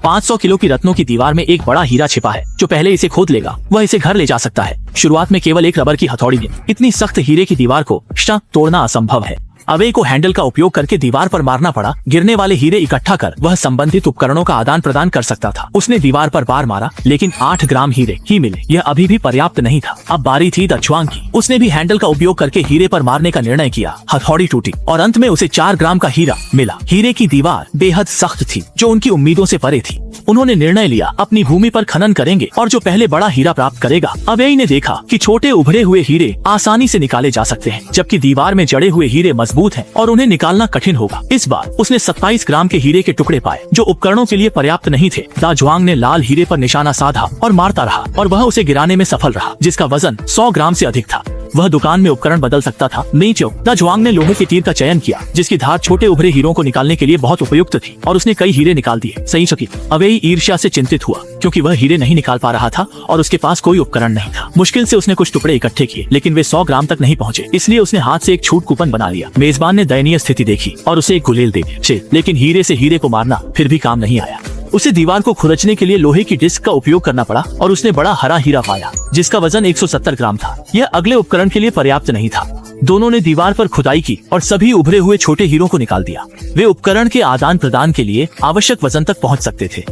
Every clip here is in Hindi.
500 किलो की रत्नों की दीवार में एक बड़ा हीरा छिपा है। जो पहले इसे खोद लेगा वह इसे घर ले जा सकता है। शुरुआत में केवल एक रबर की हथौड़ी ने इतनी सख्त हीरे की दीवार को तोड़ना असंभव है। अवेई को हैंडल का उपयोग करके दीवार पर मारना पड़ा। गिरने वाले हीरे इकट्ठा कर वह संबंधित उपकरणों का आदान प्रदान कर सकता था। उसने दीवार पर बार मारा लेकिन 8 ग्राम हीरे ही मिले। यह अभी भी पर्याप्त नहीं था। अब बारी थी दाजुआंग की। उसने भी हैंडल का उपयोग करके हीरे पर मारने का निर्णय किया। हथौड़ी टूटी और अंत में उसे 4 ग्राम का हीरा मिला। हीरे की दीवार बेहद सख्त थी जो उनकी उम्मीदों से परे थी। उन्होंने निर्णय लिया अपनी भूमि पर खनन करेंगे और जो पहले बड़ा हीरा प्राप्त करेगा। अवेई ने देखा कि छोटे उभरे हुए हीरे आसानी से निकाले जा सकते हैं जबकि दीवार में जड़े हुए हीरे मजबूत हैं और उन्हें निकालना कठिन होगा। इस बार उसने 27 ग्राम के हीरे के टुकड़े पाए जो उपकरणों के लिए पर्याप्त नहीं थे। दाजुआंग ने लाल हीरे पर निशाना साधा और मारता रहा और वह उसे गिराने में सफल रहा जिसका वजन 100 ग्राम से अधिक था। वह दुकान में उपकरण बदल सकता था। नीचो दाजुआंग ने लोहे के तीर का चयन किया जिसकी धार छोटे उभरे हीरों को निकालने के लिए बहुत उपयुक्त थी और उसने कई हीरे निकाल दिए। सही शकी अवेई ईर्ष्या से चिंतित हुआ क्योंकि वह हीरे नहीं निकाल पा रहा था और उसके पास कोई उपकरण नहीं था। मुश्किल से उसने कुछ टुकड़े इकट्ठे किए लेकिन वे 100 ग्राम तक नहीं पहुँचे। इसलिए उसने हाथ से एक छूट कूपन बना लिया। मेजबान ने दयनीय स्थिति देखी और उसे एक गुलेल दे दिया लेकिन हीरे से हीरे को मारना फिर भी काम नहीं आया। उसे दीवार को खुरचने के लिए लोहे की डिस्क का उपयोग करना पड़ा और उसने बड़ा हरा हीरा पाया जिसका वजन 170 ग्राम था। यह अगले उपकरण के लिए पर्याप्त नहीं था। दोनों ने दीवार पर खुदाई की और सभी उभरे हुए छोटे हीरों को निकाल दिया। वे उपकरण के आदान प्रदान के लिए आवश्यक वजन तक पहुंच सकते थे।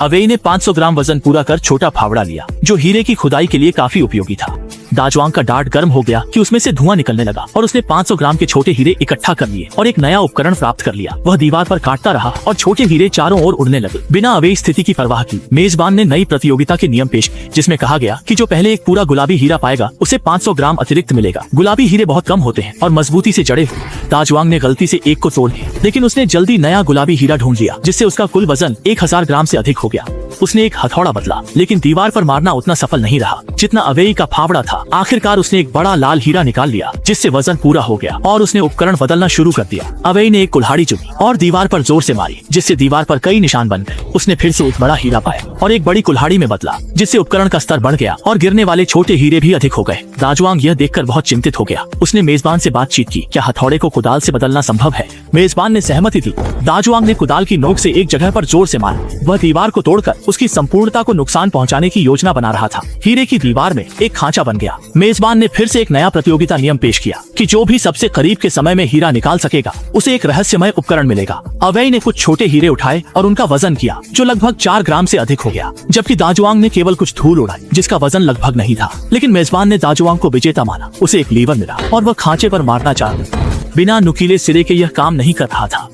अवेई ने 500 ग्राम वजन पूरा कर छोटा फावड़ा लिया जो हीरे की खुदाई के लिए काफी उपयोगी था। दाजुआंग का डार्ट गर्म हो गया कि उसमें से धुआं निकलने लगा और उसने 500 ग्राम के छोटे हीरे इकट्ठा कर लिए और एक नया उपकरण प्राप्त कर लिया। वह दीवार पर काटता रहा और छोटे हीरे चारों ओर उड़ने लगे। बिना अवेई स्थिति की परवाह की मेजबान ने नई प्रतियोगिता के नियम पेश किए जिसमें कहा गया कि जो पहले एक पूरा गुलाबी हीरा पाएगा उसे 500 ग्राम अतिरिक्त मिलेगा। गुलाबी हीरे बहुत कम होते हैं और मजबूती से जड़े हुए। दाजुआंग ने गलती से एक को तोड़ दिया लेकिन उसने जल्दी नया गुलाबी हीरा ढूंढ लिया जिससे उसका कुल वजन 1000 ग्राम से अधिक हो गया। उसने एक हथौड़ा बदला लेकिन दीवार पर मारना उतना सफल नहीं रहा जितना अवेई का फावड़ा था। आखिरकार उसने एक बड़ा लाल हीरा निकाल लिया जिससे वजन पूरा हो गया और उसने उपकरण बदलना शुरू कर दिया। अवेई ने एक कुल्हाड़ी चुनी और दीवार पर जोर से मारी जिससे दीवार पर कई निशान बन गए। उसने फिर से एक बड़ा हीरा पाया और एक बड़ी कुल्हाड़ी में बदला जिससे उपकरण का स्तर बढ़ गया और गिरने वाले छोटे हीरे भी अधिक हो गए। दाजुआंग यह देखकर बहुत चिंतित हो गया। उसने मेजबान से बातचीत की, क्या हथौड़े को कुदाल से बदलना संभव है? मेजबान ने सहमति दी। दाजुआंग ने कुदाल की नोक से एक जगह पर जोर से मारा। वह दीवार को तोड़कर उसकी संपूर्णता को नुकसान पहुंचाने की योजना बना रहा था। हीरे की दीवार में एक खांचा बन गया। मेजबान ने फिर से एक नया प्रतियोगिता नियम पेश किया कि जो भी सबसे करीब के समय में हीरा निकाल सकेगा उसे एक रहस्यमय उपकरण मिलेगा। अवेई ने कुछ छोटे हीरे उठाए और उनका वजन किया जो लगभग 4 ग्राम से अधिक हो गया जबकि दाजुआंग ने केवल कुछ धूल उड़ाई जिसका वजन लगभग नहीं था। लेकिन मेजबान ने दाजुआंग को विजेता माना। उसे एक लीवर मिला और वह खांचे पर मारना चाहता। बिना नुकीले सिरे के यह काम नहीं कर रहा था।